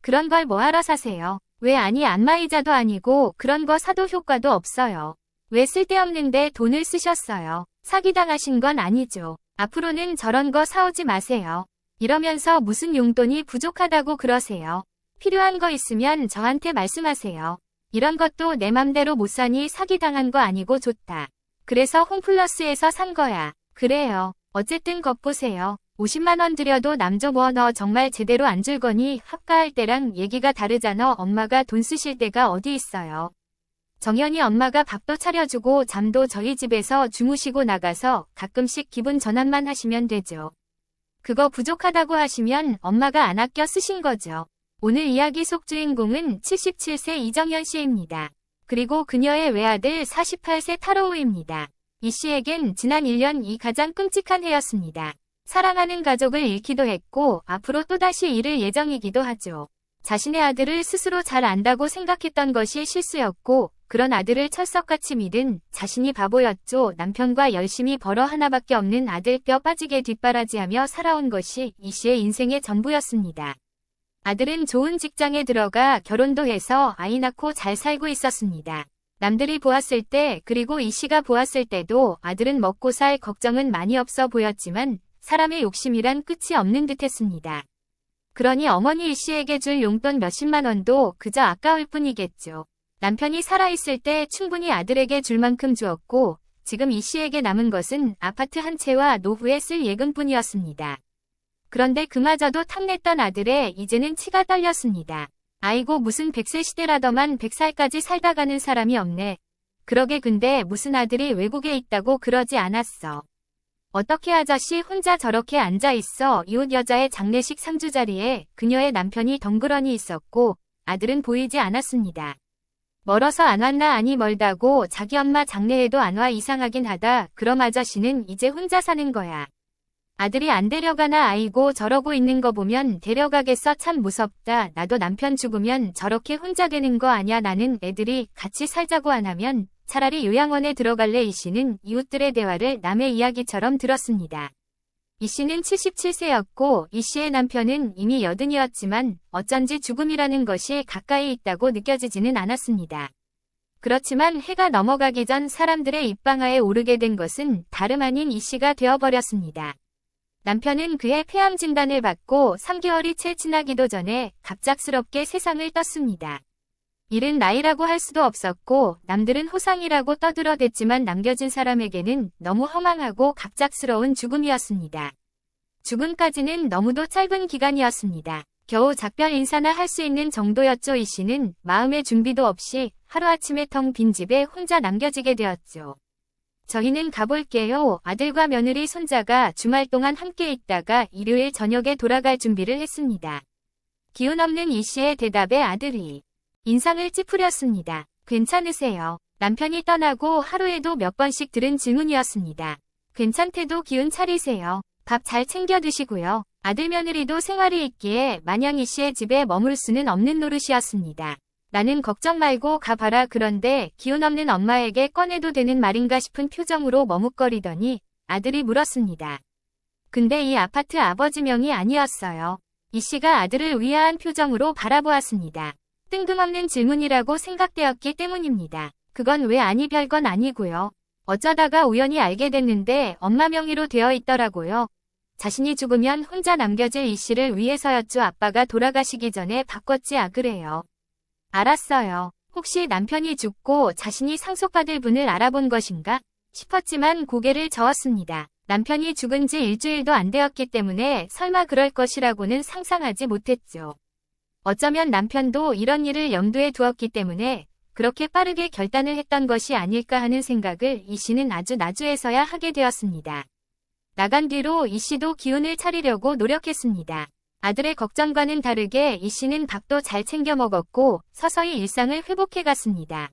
그런 걸 뭐하러 사세요? 왜 아니 안마의자도 아니고 그런 거 사도 효과도 없어요. 왜 쓸데없는데 돈을 쓰셨어요? 사기당하신 건 아니죠. 앞으로는 저런 거 사오지 마세요. 이러면서 무슨 용돈이 부족하다고 그러세요. 필요한 거 있으면 저한테 말씀하세요. 이런 것도 내 맘대로 못 사니 사기당한 거 아니고 좋다. 그래서 홈플러스에서 산 거야. 그래요. 어쨌든 것 보세요. 50만 원 들여도 남조 뭐 너 정말 제대로 안 줄 거니 합가할 때랑 얘기가 다르잖아. 엄마가 돈 쓰실 때가 어디 있어요. 정연이 엄마가 밥도 차려주고 잠도 저희 집에서 주무시고 나가서 가끔씩 기분 전환만 하시면 되죠. 그거 부족하다고 하시면 엄마가 안 아껴 쓰신 거죠. 오늘 이야기 속 주인공은 77세 이정연 씨입니다. 그리고 그녀의 외아들 48세 타로우입니다. 이 씨에겐 지난 1년이 가장 끔찍한 해였습니다. 사랑하는 가족을 잃기도 했고 앞으로 또다시 잃을 예정이기도 하죠. 자신의 아들을 스스로 잘 안다고 생각했던 것이 실수였고 그런 아들을 철석같이 믿은 자신이 바보였죠. 남편과 열심히 벌어 하나밖에 없는 아들 뼈 빠지게 뒷바라지하며 살아온 것이 이 씨의 인생의 전부였습니다. 아들은 좋은 직장에 들어가 결혼도 해서 아이 낳고 잘 살고 있었습니다. 남들이 보았을 때 그리고 이 씨가 보았을 때도 아들은 먹고 살 걱정은 많이 없어 보였지만 사람의 욕심이란 끝이 없는 듯했습니다. 그러니 어머니 이 씨에게 줄 용돈 몇십만 원도 그저 아까울 뿐이겠죠. 남편이 살아있을 때 충분히 아들에게 줄 만큼 주었고 지금 이 씨에게 남은 것은 아파트 한 채와 노후에 쓸 예금뿐이었습니다. 그런데 그마저도 탐냈던 아들에 이제는 치가 떨렸습니다. 아이고 무슨 100세 시대라더만 100살까지 살다 가는 사람이 없네. 그러게 근데 무슨 아들이 외국에 있다고 그러지 않았어. 어떻게 아저씨 혼자 저렇게 앉아있어. 이웃 여자의 장례식 상주 자리에 그녀의 남편이 덩그러니 있었고 아들은 보이지 않았습니다. 멀어서 안 왔나 아니 멀다고 자기 엄마 장례에도 안 와 이상하긴 하다. 그럼 아저씨는 이제 혼자 사는 거야. 아들이 안 데려가나 아이고 저러고 있는 거 보면 데려가겠어 참 무섭다. 나도 남편 죽으면 저렇게 혼자 되는 거 아냐. 나는 애들이 같이 살자고 안 하면 차라리 요양원에 들어갈래. 이 씨는 이웃들의 대화를 남의 이야기처럼 들었습니다. 이 씨는 77세였고 이 씨의 남편은 이미 80이었지만 어쩐지 죽음이라는 것이 가까이 있다고 느껴지지는 않았습니다. 그렇지만 해가 넘어가기 전 사람들의 입방아에 오르게 된 것은 다름 아닌 이 씨가 되어버렸습니다. 남편은 그의 폐암 진단을 받고 3개월이 채 지나기도 전에 갑작스럽게 세상을 떴습니다. 이른 나이라고 할 수도 없었고 남들은 호상이라고 떠들어댔지만 남겨진 사람에게는 너무 허망하고 갑작스러운 죽음이었습니다. 죽음까지는 너무도 짧은 기간이었습니다. 겨우 작별 인사나 할 수 있는 정도였죠. 이 씨는 마음의 준비도 없이 하루아침에 텅 빈 집에 혼자 남겨지게 되었죠. 저희는 가볼게요. 아들과 며느리 손자가 주말 동안 함께 있다가 일요일 저녁에 돌아갈 준비를 했습니다. 기운 없는 이 씨의 대답에 아들이 인상을 찌푸렸습니다. 괜찮으세요? 남편이 떠나고 하루에도 몇 번씩 들은 질문이었습니다. 괜찮대도 기운 차리세요. 밥 잘 챙겨 드시고요. 아들 며느리도 생활이 있기에 마냥 이 씨의 집에 머물 수는 없는 노릇이었습니다. 나는 걱정 말고 가봐라. 그런데 기운 없는 엄마에게 꺼내도 되는 말인가 싶은 표정으로 머뭇거리더니 아들이 물었습니다. 근데 이 아파트 아버지 명이 아니었어요. 이 씨가 아들을 의아한 표정으로 바라보았습니다. 뜬금없는 질문이라고 생각되었기 때문입니다. 그건 왜 아니 별건 아니고요. 어쩌다가 우연히 알게 됐는데 엄마 명의로 되어 있더라고요. 자신이 죽으면 혼자 남겨질 이 씨를 위해서였죠. 아빠가 돌아가시기 전에 바꿨지. 아 그래요. 알았어요. 혹시 남편이 죽고 자신이 상속받을 분을 알아본 것인가 싶었지만 고개를 저었습니다. 남편이 죽은 지 일주일도 안 되었기 때문에 설마 그럴 것이라고는 상상하지 못했죠. 어쩌면 남편도 이런 일을 염두에 두었기 때문에 그렇게 빠르게 결단을 했던 것이 아닐까 하는 생각을 이 씨는 아주 나주에서야 하게 되었습니다. 나간 뒤로 이 씨도 기운을 차리려고 노력했습니다. 아들의 걱정과는 다르게 이 씨는 밥도 잘 챙겨 먹었고 서서히 일상을 회복해 갔습니다.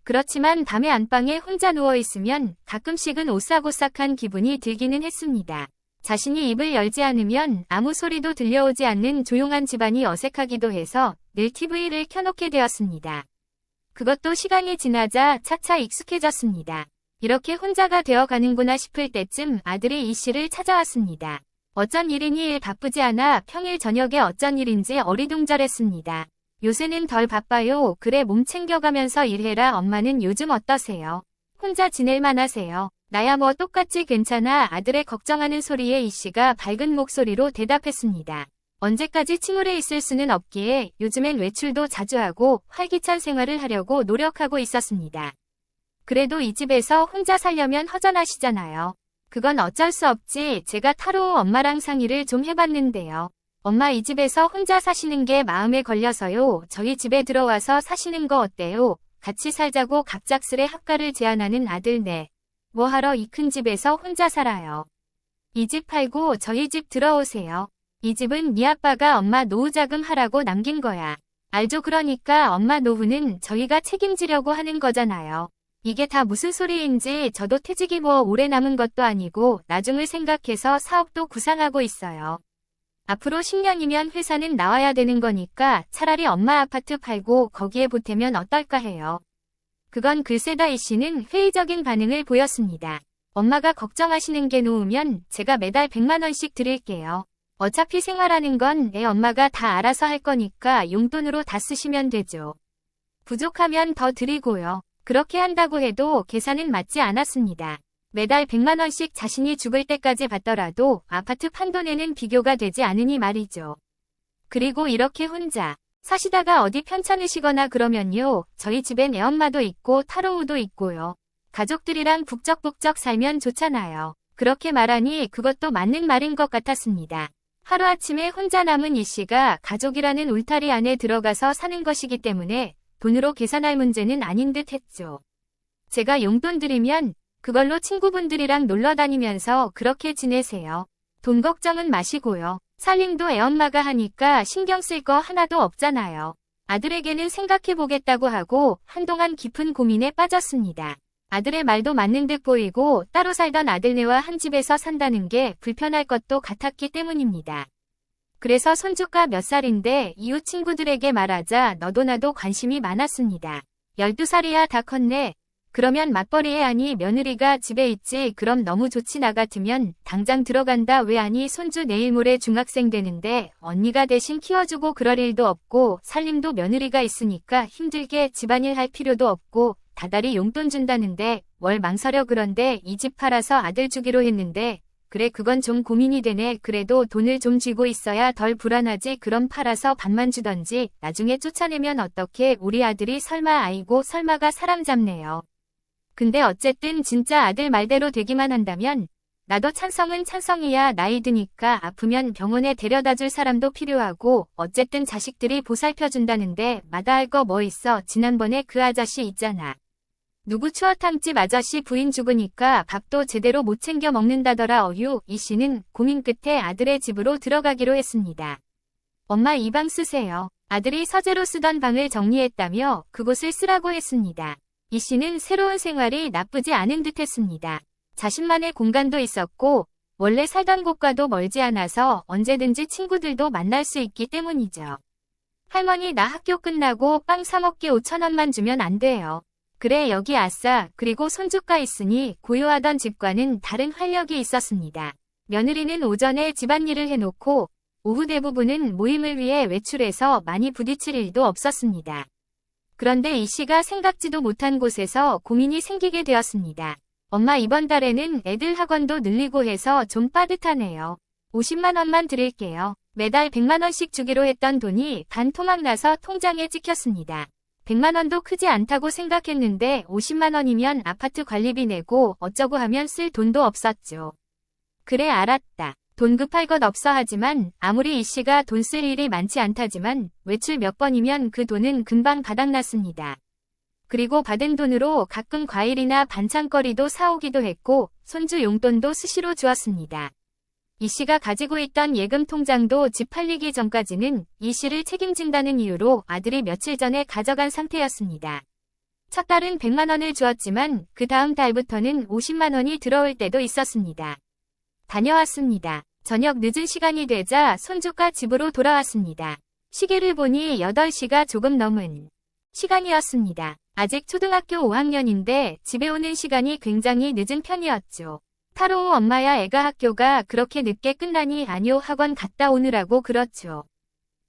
그렇지만 밤에 안방에 혼자 누워있으면 가끔씩은 오싹오싹한 기분이 들기는 했습니다. 자신이 입을 열지 않으면 아무 소리도 들려오지 않는 조용한 집안이 어색하기도 해서 늘 TV를 켜놓게 되었습니다. 그것도 시간이 지나자 차차 익숙해졌습니다. 이렇게 혼자가 되어가는구나 싶을 때쯤 아들이 이 씨를 찾아왔습니다. 어쩐 일이니 일 바쁘지 않아 평일 저녁에 어쩐 일인지 어리둥절했습니다. 요새는 덜 바빠요. 그래 몸 챙겨가면서 일해라. 엄마는 요즘 어떠세요? 혼자 지낼만 하세요? 나야 뭐 똑같지 괜찮아. 아들의 걱정하는 소리에 이씨가 밝은 목소리로 대답했습니다. 언제까지 침울해 있을 수는 없기에 요즘엔 외출도 자주 하고 활기찬 생활을 하려고 노력하고 있었습니다. 그래도 이 집에서 혼자 살려면 허전하시잖아요. 그건 어쩔 수 없지. 제가 타로 엄마랑 상의를 좀 해봤는데요. 엄마 이 집에서 혼자 사시는 게 마음에 걸려서요. 저희 집에 들어와서 사시는 거 어때요? 같이 살자고 갑작스레 합가를 제안하는 아들네. 뭐하러 이 큰 집에서 혼자 살아요. 이 집 팔고 저희 집 들어오세요. 이 집은 네 아빠가 엄마 노후자금 하라고 남긴 거야. 알죠? 그러니까 엄마 노후는 저희가 책임지려고 하는 거잖아요. 이게 다 무슨 소리인지 저도 퇴직이 뭐 오래 남은 것도 아니고 나중을 생각해서 사업도 구상하고 있어요. 앞으로 10년이면 회사는 나와야 되는 거니까 차라리 엄마 아파트 팔고 거기에 보태면 어떨까 해요. 그건 글쎄다. 이씨는 회의적인 반응을 보였습니다. 엄마가 걱정하시는 게 노후면 제가 매달 100만 원씩 드릴게요. 어차피 생활하는 건 애 엄마가 다 알아서 할 거니까 용돈으로 다 쓰시면 되죠. 부족하면 더 드리고요. 그렇게 한다고 해도 계산은 맞지 않았습니다. 매달 100만 원씩 자신이 죽을 때까지 받더라도 아파트 판돈에는 비교가 되지 않으니 말이죠. 그리고 이렇게 혼자 사시다가 어디 편찮으시거나 그러면요. 저희 집엔 애엄마도 있고 타로우도 있고요. 가족들이랑 북적북적 살면 좋잖아요. 그렇게 말하니 그것도 맞는 말인 것 같았습니다. 하루아침에 혼자 남은 이씨가 가족이라는 울타리 안에 들어가서 사는 것이기 때문에 돈으로 계산할 문제는 아닌 듯 했죠. 제가 용돈 드리면 그걸로 친구분들이랑 놀러 다니면서 그렇게 지내세요. 돈 걱정은 마시고요. 살림도 애엄마가 하니까 신경 쓸 거 하나도 없잖아요. 아들에게는 생각해보겠다고 하고 한동안 깊은 고민에 빠졌습니다. 아들의 말도 맞는 듯 보이고 따로 살던 아들네와 한 집에서 산다는 게 불편할 것도 같았기 때문입니다. 그래서 손주가 몇 살인데 이웃 친구들에게 말하자 너도 나도 관심이 많았습니다. 12살이야 다 컸네. 그러면 맞벌이해. 아니 며느리가 집에 있지. 그럼 너무 좋지. 나 같으면 당장 들어간다. 왜? 아니 손주 내일 모레 중학생 되는데 언니가 대신 키워주고 그럴 일도 없고 살림도 며느리가 있으니까 힘들게 집안일 할 필요도 없고 다달이 용돈 준다는데 뭘 망설여. 그런데 이 집 팔아서 아들 주기로 했는데 그래 그건 좀 고민이 되네. 그래도 돈을 좀 쥐고 있어야 덜 불안하지. 그럼 팔아서 반만 주던지 나중에 쫓아내면 어떡해. 우리 아들이 설마. 아이고 설마가 사람 잡네요. 근데 어쨌든 진짜 아들 말대로 되기만 한다면 나도 찬성은 찬성이야. 나이 드니까 아프면 병원에 데려다 줄 사람도 필요하고 어쨌든 자식들이 보살펴준다는데 마다할 거 뭐 있어. 지난번에 그 아저씨 있잖아. 누구 추어탕집 아저씨 부인 죽으니까 밥도 제대로 못 챙겨 먹는다더라. 어휴. 이씨는 고민 끝에 아들의 집으로 들어가기로 했습니다. 엄마 이 방 쓰세요. 아들이 서재로 쓰던 방을 정리했다며 그곳을 쓰라고 했습니다. 이씨는 새로운 생활이 나쁘지 않은 듯 했습니다. 자신만의 공간도 있었고 원래 살던 곳과도 멀지 않아서 언제든지 친구들도 만날 수 있기 때문이죠. 할머니 나 학교 끝나고 빵 사 먹기 5천 원만 주면 안 돼요. 그래 여기 아싸. 그리고 손주가 있으니 고요하던 집과는 다른 활력이 있었습니다. 며느리는 오전에 집안일을 해놓고 오후 대부분은 모임을 위해 외출해서 많이 부딪힐 일도 없었습니다. 그런데 이씨가 생각지도 못한 곳에서 고민이 생기게 되었습니다. 엄마 이번 달에는 애들 학원도 늘리고 해서 좀 빠듯하네요. 50만 원만 드릴게요. 매달 100만 원씩 주기로 했던 돈이 반토막 나서 통장에 찍혔습니다. 100만 원도 크지 않다고 생각했는데 50만 원이면 아파트 관리비 내고 어쩌고 하면 쓸 돈도 없었죠. 그래 알았다. 돈 급할 것 없어. 하지만 아무리 이씨가 돈 쓸 일이 많지 않다지만 외출 몇 번이면 그 돈은 금방 바닥났습니다. 그리고 받은 돈으로 가끔 과일이나 반찬거리도 사오기도 했고 손주 용돈도 수시로 주었습니다. 이씨가 가지고 있던 예금 통장도 집 팔리기 전까지는 이씨를 책임진다는 이유로 아들이 며칠 전에 가져간 상태였습니다. 첫 달은 100만 원을 주었지만 그 다음 달부터는 50만 원이 들어올 때도 있었습니다. 다녀왔습니다. 저녁 늦은 시간이 되자 손주가 집으로 돌아왔습니다. 시계를 보니 8시가 조금 넘은 시간이었습니다. 아직 초등학교 5학년인데 집에 오는 시간이 굉장히 늦은 편이었죠. 타로 엄마야 애가 학교가 그렇게 늦게 끝나니 아니요 학원 갔다 오느라고 그렇죠.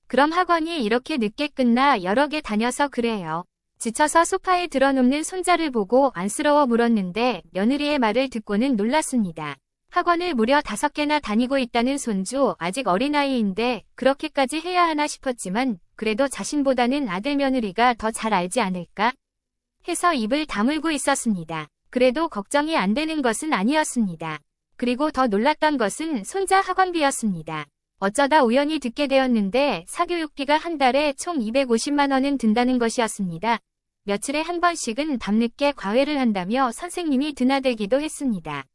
그럼 학원이 이렇게 늦게 끝나 여러 개 다녀서 그래요. 지쳐서 소파에 드러눕는 손자를 보고 안쓰러워 물었는데 며느리의 말을 듣고는 놀랐습니다. 학원을 무려 5개나 다니고 있다는 손주 아직 어린아이인데 그렇게까지 해야 하나 싶었지만 그래도 자신보다는 아들 며느리가 더 잘 알지 않을까 해서 입을 다물고 있었습니다. 그래도 걱정이 안 되는 것은 아니었습니다. 그리고 더 놀랐던 것은 손자 학원비였습니다. 어쩌다 우연히 듣게 되었는데 사교육비가 한 달에 총 250만 원은 든다는 것이었습니다. 며칠에 한 번씩은 밤늦게 과외를 한다며 선생님이 드나들기도 했습니다.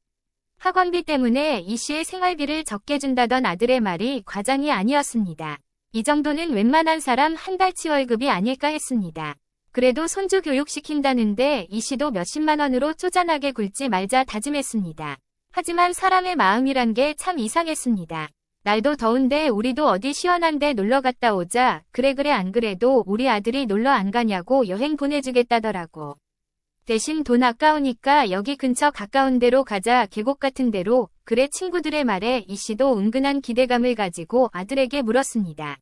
학원비 때문에 이 씨의 생활비를 적게 준다던 아들의 말이 과장이 아니었습니다. 이 정도는 웬만한 사람 한 달치 월급이 아닐까 했습니다. 그래도 손주 교육시킨다는데 이 씨도 몇십만 원으로 쪼잔하게 굴지 말자 다짐했습니다. 하지만 사람의 마음이란 게 참 이상했습니다. 날도 더운데 우리도 어디 시원한 데 놀러 갔다 오자. 그래 안 그래도 우리 아들이 놀러 안 가냐고 여행 보내주겠다더라고. 대신 돈 아까우니까 여기 근처 가까운 데로 가자. 계곡 같은 데로. 그래 친구들의 말에 이 씨도 은근한 기대감을 가지고 아들에게 물었습니다.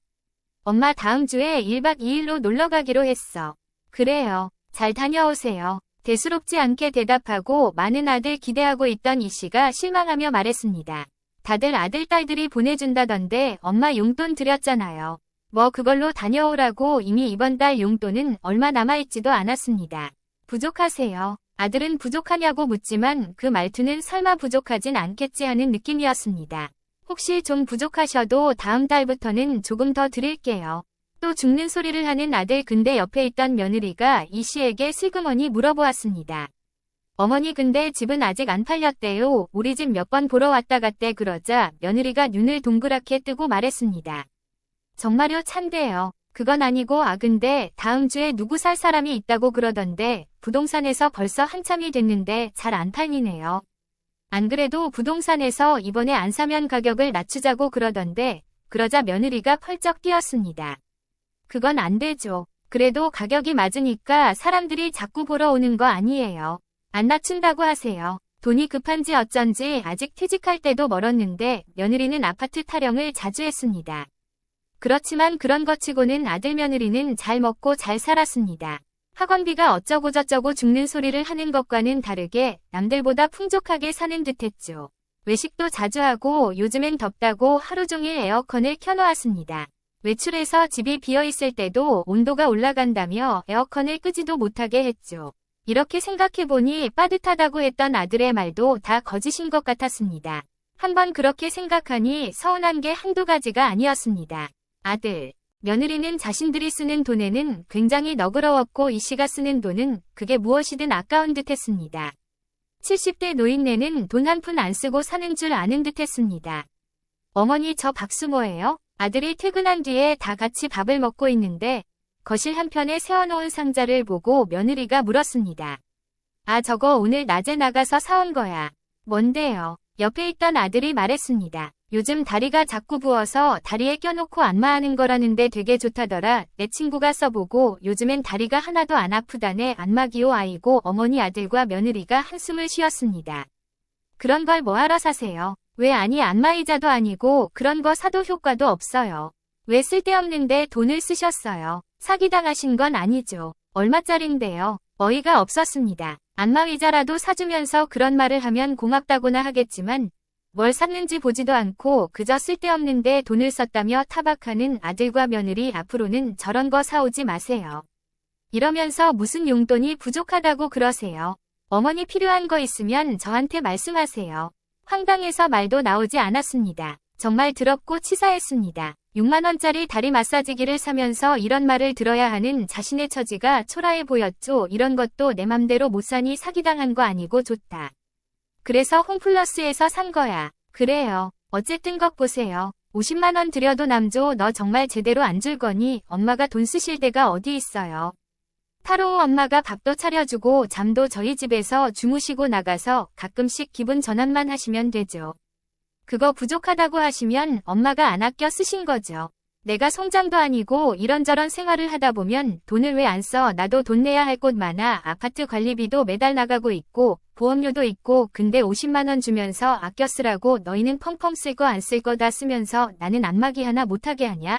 엄마 다음 주에 1박 2일로 놀러 가기로 했어. 그래요. 잘 다녀오세요. 대수롭지 않게 대답하고 많은 아들 기대하고 있던 이 씨가 실망하며 말했습니다. 다들 아들 딸들이 보내준다던데 엄마 용돈 드렸잖아요. 뭐 그걸로 다녀오라고. 이미 이번 달 용돈은 얼마 남아있지도 않았습니다. 부족하세요. 아들은 부족하냐고 묻지만 그 말투는 설마 부족하진 않겠지 하는 느낌이었습니다. 혹시 좀 부족하셔도 다음 달부터는 조금 더 드릴게요. 또 죽는 소리를 하는 아들. 근데 옆에 있던 며느리가 이 씨에게 슬그머니 물어보았습니다. 어머니 근데 집은 아직 안 팔렸대요. 우리 집 몇 번 보러 왔다 갔대. 그러자 며느리가 눈을 동그랗게 뜨고 말했습니다. 정말요? 찬데요. 그건 아니고 근데 다음 주에 누구 살 사람이 있다고 그러던데 부동산에서 벌써 한참이 됐는데 잘 안 팔리네요. 안 그래도 부동산에서 이번에 안 사면 가격을 낮추자고 그러던데. 그러자 며느리가 펄쩍 뛰었습니다. 그건 안 되죠. 그래도 가격이 맞으니까 사람들이 자꾸 보러 오는 거 아니에요. 안 낮춘다고 하세요. 돈이 급한지 어쩐지 아직 퇴직할 때도 멀었는데 며느리는 아파트 타령을 자주 했습니다. 그렇지만 그런 것 치고는 아들 며느리는 잘 먹고 잘 살았습니다. 학원비가 어쩌고저쩌고 죽는 소리를 하는 것과는 다르게 남들보다 풍족하게 사는 듯했죠. 외식도 자주 하고 요즘엔 덥다고 하루 종일 에어컨을 켜놓았습니다. 외출해서 집이 비어있을 때도 온도가 올라간다며 에어컨을 끄지도 못하게 했죠. 이렇게 생각해보니 빠듯하다고 했던 아들의 말도 다 거짓인 것 같았습니다. 한번 그렇게 생각하니 서운한 게 한두 가지가 아니었습니다. 아들, 며느리는 자신들이 쓰는 돈에는 굉장히 너그러웠고 이 씨가 쓰는 돈은 그게 무엇이든 아까운 듯했습니다. 70대 노인네는 돈 한 푼 안 쓰고 사는 줄 아는 듯했습니다. 어머니 저 박수 뭐예요? 아들이 퇴근한 뒤에 다 같이 밥을 먹고 있는데 거실 한편에 세워놓은 상자를 보고 며느리가 물었습니다. 저거 오늘 낮에 나가서 사온 거야. 뭔데요? 옆에 있던 아들이 말했습니다. 요즘 다리가 자꾸 부어서 다리에 껴놓고 안마하는 거라는데 되게 좋다더라. 내 친구가 써보고 요즘엔 다리가 하나도 안 아프다네. 안마기요. 아이고. 어머니 아들과 며느리가 한숨을 쉬었습니다. 그런 걸 뭐하러 사세요? 왜 안마의자도 아니고 그런 거 사도 효과도 없어요. 왜 쓸데없는데 돈을 쓰셨어요? 사기당하신 건 아니죠. 얼마짜린데요? 어이가 없었습니다. 안마의자라도 사주면서 그런 말을 하면 고맙다고나 하겠지만 뭘 샀는지 보지도 않고 그저 쓸데없는데 돈을 썼다며 타박하는 아들과 며느리. 앞으로는 저런 거 사오지 마세요. 이러면서 무슨 용돈이 부족하다고 그러세요. 어머니 필요한 거 있으면 저한테 말씀하세요. 황당해서 말도 나오지 않았습니다. 정말 더럽고 치사했습니다. 6만 원짜리 다리 마사지기를 사면서 이런 말을 들어야 하는 자신의 처지가 초라해 보였죠. 이런 것도 내 맘대로 못 사니 사기당한 거 아니고 좋다. 그래서 홈플러스에서 산 거야. 그래요. 어쨌든 것 보세요. 50만 원 들여도 남조. 너 정말 제대로 안 줄 거니 엄마가 돈 쓰실 데가 어디 있어요. 타로 엄마가 밥도 차려주고 잠도 저희 집에서 주무시고 나가서 가끔씩 기분 전환만 하시면 되죠. 그거 부족하다고 하시면 엄마가 안 아껴 쓰신 거죠. 내가 송장도 아니고 이런저런 생활을 하다 보면 돈을 왜 안 써? 나도 돈 내야 할 곳 많아. 아파트 관리비도 매달 나가고 있고 보험료도 있고 근데 50만 원 주면서 아껴 쓰라고 너희는 펑펑 쓸 거 안 쓸 거 다 쓰면서 나는 안마기 하나 못하게 하냐?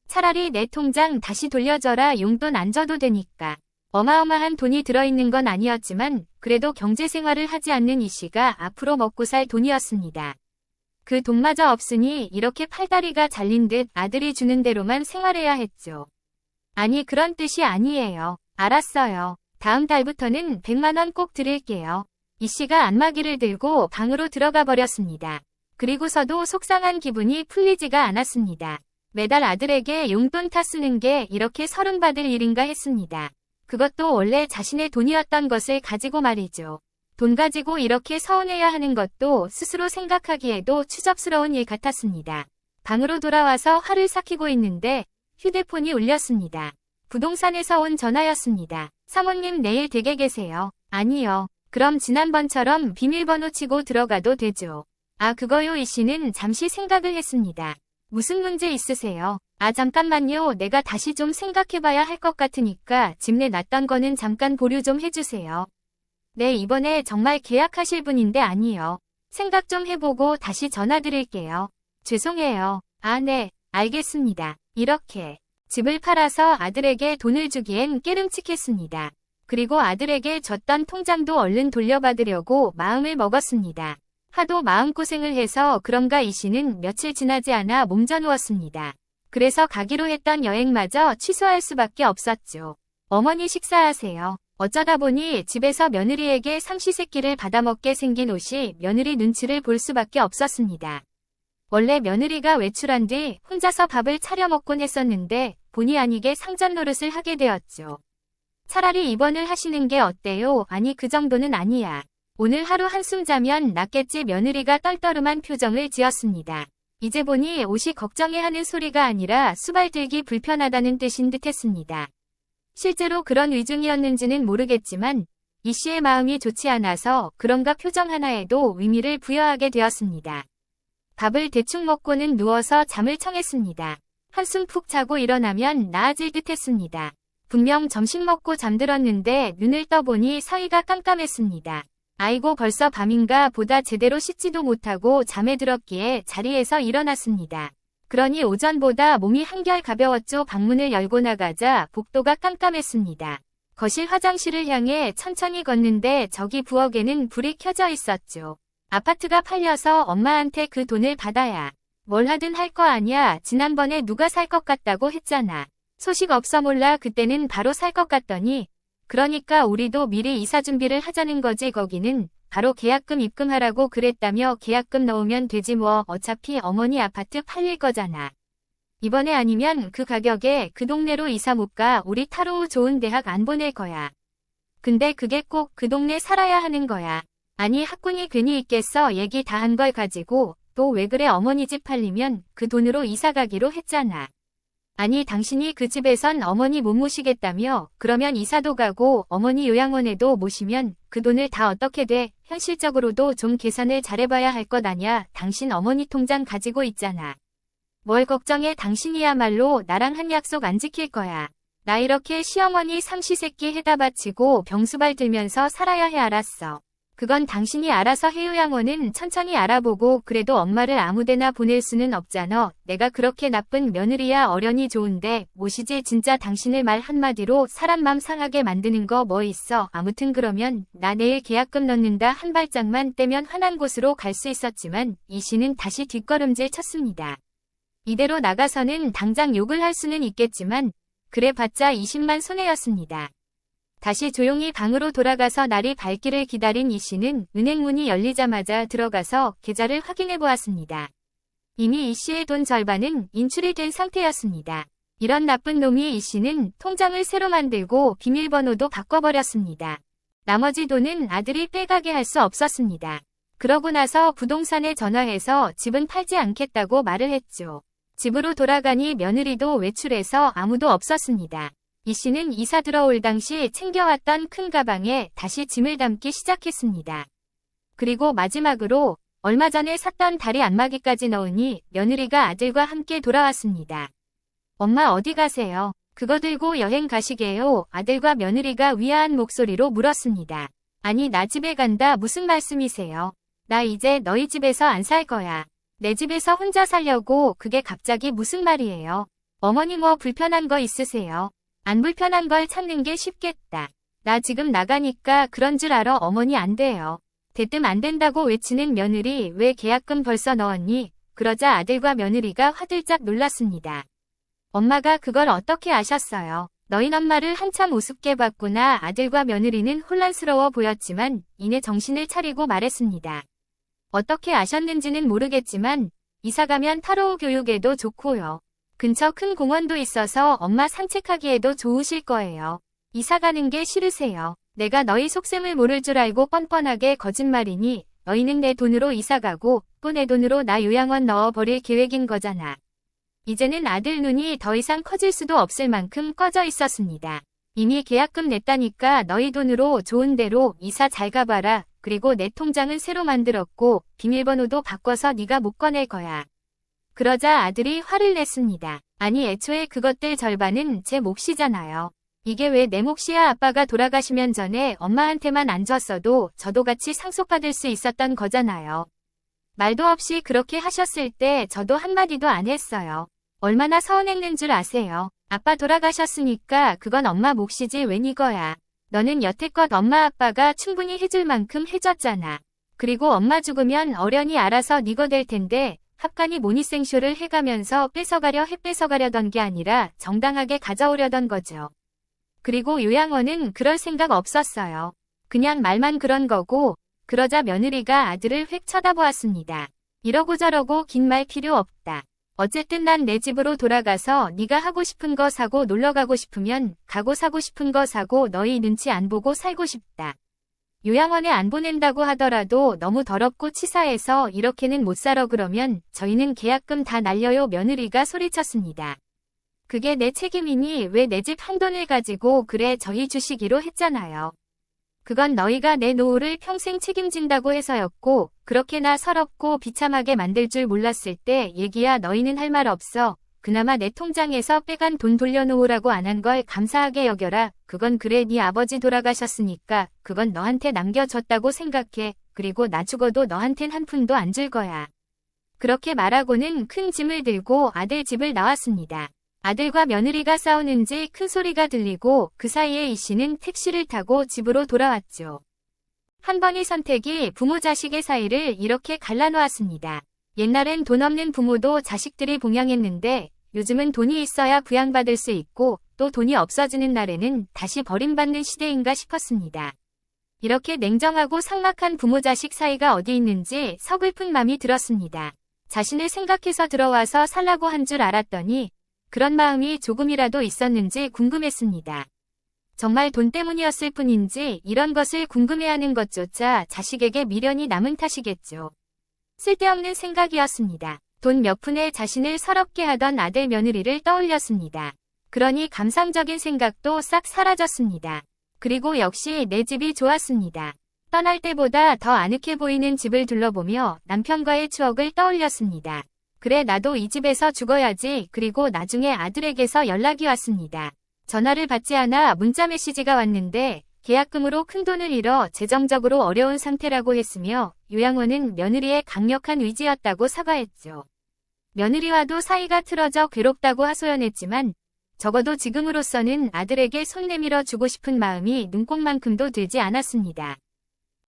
차라리 내 통장 다시 돌려줘라. 용돈 안 줘도 되니까. 어마어마한 돈이 들어있는 건 아니었지만 그래도 경제생활을 하지 않는 이 씨가 앞으로 먹고 살 돈이었습니다. 그 돈마저 없으니 이렇게 팔다리가 잘린 듯 아들이 주는 대로만 생활해야 했죠. 아니 그런 뜻이 아니에요. 알았어요. 다음 달부터는 100만 원 꼭 드릴게요. 이 씨가 안마기를 들고 방으로 들어가 버렸습니다. 그리고서도 속상한 기분이 풀리지가 않았습니다. 매달 아들에게 용돈 타 쓰는 게 이렇게 서름 받을 일인가 했습니다. 그것도 원래 자신의 돈이었던 것을 가지고 말이죠. 돈 가지고 이렇게 서운해야 하는 것도 스스로 생각하기에도 추접스러운 일 같았습니다. 방으로 돌아와서 화를 삭히고 있는데 휴대폰이 울렸습니다. 부동산에서 온 전화였습니다. 사모님 내일 댁에 계세요? 아니요. 그럼 지난번처럼 비밀번호 치고 들어가도 되죠. 아 그거요. 이 씨는 잠시 생각을 했습니다. 무슨 문제 있으세요? 아 잠깐만요. 내가 다시 좀 생각해봐야 할 것 같으니까 집 내 놨던 거는 잠깐 보류 좀 해주세요. 네 이번에 정말 계약하실 분인데 아니요. 생각 좀 해보고 다시 전화드릴게요. 죄송해요. 아 네 알겠습니다. 이렇게 집을 팔아서 아들에게 돈을 주기엔 깨름칙했습니다. 그리고 아들에게 줬던 통장도 얼른 돌려받으려고 마음을 먹었습니다. 하도 마음고생을 해서 그런가 이 씨는 며칠 지나지 않아 몸져누웠습니다. 그래서 가기로 했던 여행마저 취소할 수밖에 없었죠. 어머니 식사하세요. 어쩌다 보니 집에서 며느리에게 삼시세끼를 받아먹게 생긴 옷이 며느리 눈치를 볼 수밖에 없었습니다. 원래 며느리가 외출한 뒤 혼자서 밥을 차려 먹곤 했었는데 본의 아니게 상전 노릇을 하게 되었죠. 차라리 입원을 하시는 게 어때요? 아니 그 정도는 아니야. 오늘 하루 한숨 자면 낫겠지. 며느리가 떨떠름한 표정을 지었습니다. 이제 보니 옷이 걱정해하는 소리가 아니라 수발 들기 불편하다는 뜻인 듯했습니다. 실제로 그런 의중이었는지는 모르겠지만 이 씨의 마음이 좋지 않아서 그런가 표정 하나에도 의미를 부여하게 되었습니다. 밥을 대충 먹고는 누워서 잠을 청했습니다. 한숨 푹 자고 일어나면 나아질 듯했습니다. 분명 점심 먹고 잠들었는데 눈을 떠보니 사이가 깜깜했습니다. 아이고 벌써 밤인가 보다 제대로 씻지도 못하고 잠에 들었기에 자리에서 일어났습니다. 그러니 오전보다 몸이 한결 가벼웠죠. 방문을 열고 나가자 복도가 깜깜했습니다. 거실 화장실을 향해 천천히 걷는데 저기 부엌에는 불이 켜져 있었죠. 아파트가 팔려서 엄마한테 그 돈을 받아야 뭘 하든 할 거 아냐. 지난번에 누가 살 것 같다고 했잖아. 소식 없어 몰라. 그때는 바로 살 것 같더니 그러니까 우리도 미리 이사 준비를 하자는 거지. 거기는 바로 계약금 입금하라고 그랬다며. 계약금 넣으면 되지 뭐. 어차피 어머니 아파트 팔릴 거잖아. 이번에 아니면 그 가격에 그 동네로 이사 못 가. 우리 타로 좋은 대학 안 보낼 거야. 근데 그게 꼭 그 동네 살아야 하는 거야. 아니 학군이 괜히 있겠어. 얘기 다 한 걸 가지고 또 왜 그래. 어머니 집 팔리면 그 돈으로 이사 가기로 했잖아. 아니 당신이 그 집에선 어머니 못 모시겠다며. 그러면 이사도 가고 어머니 요양원에도 모시면 그 돈을 다 어떻게 돼. 현실적으로도 좀 계산을 잘해봐야 할 것 아냐. 당신 어머니 통장 가지고 있잖아. 뭘 걱정해. 당신이야말로 나랑 한 약속 안 지킬 거야. 나 이렇게 시어머니 삼시세끼 해다 바치고 병수발 들면서 살아야 해. 알았어. 그건 당신이 알아서 해. 요양원은 천천히 알아보고. 그래도 엄마를 아무데나 보낼 수는 없잖아. 내가 그렇게 나쁜 며느리야. 어련히 좋은데 모시지. 진짜 당신을 말 한마디로 사람 맘 상하게 만드는 거 뭐 있어. 아무튼 그러면 나 내일 계약금 넣는다. 한 발짝만 떼면 환한 곳으로 갈 수 있었지만 이 씨는 다시 뒷걸음질 쳤습니다. 이대로 나가서는 당장 욕을 할 수는 있겠지만 그래봤자 20만 손해였습니다. 다시 조용히 방으로 돌아가서 날이 밝기를 기다린 이 씨는 은행 문이 열리자마자 들어가서 계좌를 확인해 보았습니다. 이미 이 씨의 돈 절반은 인출이 된 상태였습니다. 이런 나쁜 놈이 이 씨는 통장을 새로 만들고 비밀번호도 바꿔버렸습니다. 나머지 돈은 아들이 빼가게 할 수 없었습니다. 그러고 나서 부동산에 전화해서 집은 팔지 않겠다고 말을 했죠. 집으로 돌아가니 며느리도 외출해서 아무도 없었습니다. 이 씨는 이사 들어올 당시 챙겨왔던 큰 가방에 다시 짐을 담기 시작했습니다. 그리고 마지막으로 얼마 전에 샀던 다리 안마기까지 넣으니 며느리가 아들과 함께 돌아왔습니다. 엄마 어디 가세요? 그거 들고 여행 가시게요? 아들과 며느리가 위아한 목소리로 물었습니다. 아니 나 집에 간다 무슨 말씀이세요? 나 이제 너희 집에서 안 살 거야. 내 집에서 혼자 살려고 그게 갑자기 무슨 말이에요? 어머니 뭐 불편한 거 있으세요? 안 불편한 걸 찾는 게 쉽겠다. 나 지금 나가니까 그런 줄 알아 어머니 안 돼요. 대뜸 안 된다고 외치는 며느리 왜 계약금 벌써 넣었니? 그러자 아들과 며느리가 화들짝 놀랐습니다. 엄마가 그걸 어떻게 아셨어요? 너희 엄마를 한참 우습게 봤구나. 아들과 며느리는 혼란스러워 보였지만 이내 정신을 차리고 말했습니다. 어떻게 아셨는지는 모르겠지만 이사가면 타로우 교육에도 좋고요. 근처 큰 공원도 있어서 엄마 산책하기에도 좋으실 거예요. 이사가는 게 싫으세요. 내가 너희 속셈을 모를 줄 알고 뻔뻔하게 거짓말이니 너희는 내 돈으로 이사가고 또 내 돈으로 나 요양원 넣어버릴 계획인 거잖아. 이제는 아들 눈이 더 이상 커질 수도 없을 만큼 꺼져 있었습니다. 이미 계약금 냈다니까 너희 돈으로 좋은 데로 이사 잘 가봐라. 그리고 내 통장은 새로 만들었고 비밀번호도 바꿔서 네가 못 꺼낼 거야. 그러자 아들이 화를 냈습니다. 아니 애초에 그것들 절반은 제 몫이잖아요. 이게 왜 내 몫이야? 아빠가 돌아가시면 전에 엄마한테만 안 줬어도 저도 같이 상속받을 수 있었던 거잖아요. 말도 없이 그렇게 하셨을 때 저도 한마디도 안 했어요. 얼마나 서운했는 줄 아세요? 아빠 돌아가셨으니까 그건 엄마 몫이지 웬 이거야. 너는 여태껏 엄마 아빠가 충분히 해줄 만큼 해줬잖아. 그리고 엄마 죽으면 어련히 알아서 네 거 될 텐데 합간이 모니생쇼를 해가면서 뺏어가려던 게 아니라 정당하게 가져오려던 거죠. 그리고 요양원은 그럴 생각 없었어요. 그냥 말만 그런 거고. 그러자 며느리가 아들을 휙 쳐다보았습니다. 이러고 저러고 긴 말 필요 없다. 어쨌든 난 내 집으로 돌아가서 네가 하고 싶은 거 사고 놀러 가고 싶으면 가고 사고 싶은 거 사고 너희 눈치 안 보고 살고 싶다. 요양원에 안 보낸다고 하더라도 너무 더럽고 치사해서 이렇게는 못 살아. 그러면 저희는 계약금 다 날려요. 며느리가 소리쳤습니다. 그게 내 책임이니 왜 내 집 한 돈을 가지고 그래 저희 주시기로 했잖아요. 그건 너희가 내 노후를 평생 책임진다고 해서였고 그렇게나 서럽고 비참하게 만들 줄 몰랐을 때 얘기야. 너희는 할 말 없어. 그나마 내 통장에서 빼간 돈 돌려놓으라고 안 한 걸 감사하게 여겨라. 그건 그래 네 아버지 돌아가셨으니까 그건 너한테 남겨줬다고 생각해. 그리고 나 죽어도 너한텐 한 푼도 안 줄 거야. 그렇게 말하고는 큰 짐을 들고 아들 집을 나왔습니다. 아들과 며느리가 싸우는지 큰 소리가 들리고 그 사이에 이 씨는 택시를 타고 집으로 돌아왔죠. 한 번의 선택이 부모 자식의 사이를 이렇게 갈라놓았습니다. 옛날엔 돈 없는 부모도 자식들이 봉양했는데 요즘은 돈이 있어야 부양받을 수 있고 또 돈이 없어지는 날에는 다시 버림받는 시대인가 싶었습니다. 이렇게 냉정하고 삭막한 부모 자식 사이가 어디 있는지 서글픈 맘이 들었습니다. 자신을 생각해서 들어와서 살라고 한 줄 알았더니 그런 마음이 조금이라도 있었는지 궁금했습니다. 정말 돈 때문이었을 뿐인지 이런 것을 궁금해하는 것조차 자식에게 미련이 남은 탓이겠죠. 쓸데없는 생각이었습니다. 돈 몇 푼에 자신을 서럽게 하던 아들 며느리를 떠올렸습니다. 그러니 감상적인 생각도 싹 사라졌습니다. 그리고 역시 내 집이 좋았습니다. 떠날 때보다 더 아늑해 보이는 집을 둘러보며 남편과의 추억을 떠올렸습니다. 그래 나도 이 집에서 죽어야지. 그리고 나중에 아들에게서 연락이 왔습니다. 전화를 받지 않아 문자 메시지가 왔는데 계약금으로 큰돈을 잃어 재정적으로 어려운 상태라고 했으며 요양원은 며느리의 강력한 의지였다고 사과했죠. 며느리와도 사이가 틀어져 괴롭다고 하소연했지만 적어도 지금으로서는 아들에게 손 내밀어 주고 싶은 마음이 눈꼽만큼도 들지 않았습니다.